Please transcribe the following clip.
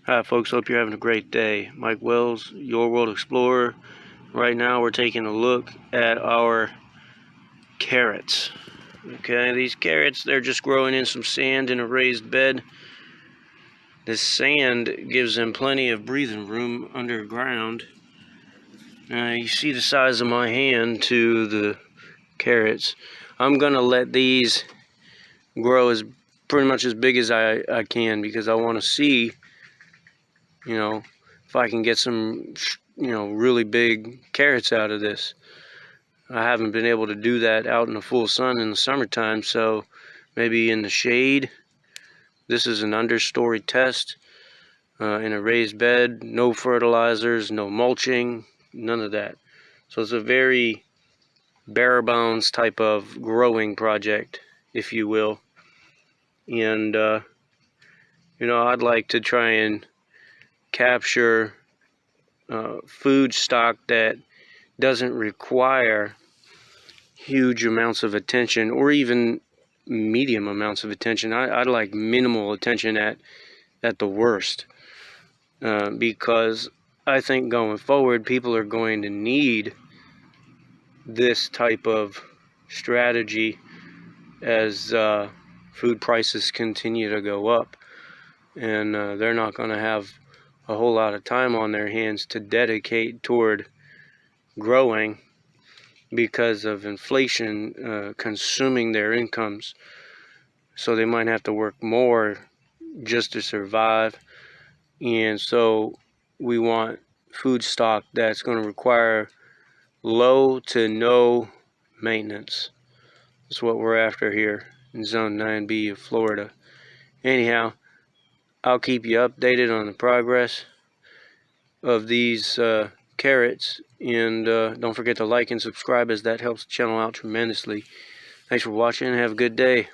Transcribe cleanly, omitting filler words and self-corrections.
Hi folks, hope you're having a great day. Mike Wells, Your World Explorer. Right now we're taking a look at our carrots. Okay, these carrots, they're just growing in some sand in a raised bed. This sand gives them plenty of breathing room underground. You see the size of my hand to the carrots. I'm gonna let these grow as pretty much as big as I can, because I want to see, if I can get some, really big carrots out of this. I haven't been able to do that out in the full sun in the summertime, so maybe in the shade. This is an understory test in a raised bed, no fertilizers, no mulching, none of that. So it's a very bare bones type of growing project, if you will. And, I'd like to try and capture food stock that doesn't require huge amounts of attention, or even medium amounts of attention. I'd like minimal attention at the worst, because I think going forward people are going to need this type of strategy as food prices continue to go up, and they're not going to have a whole lot of time on their hands to dedicate toward growing because of inflation consuming their incomes. So they might have to work more just to survive. And so we want food stock that's going to require low to no maintenance. That's what we're after here in Zone 9B of Florida. Anyhow, I'll keep you updated on the progress of these carrots, and don't forget to like and subscribe, as that helps the channel out tremendously. Thanks for watching. Have a good day.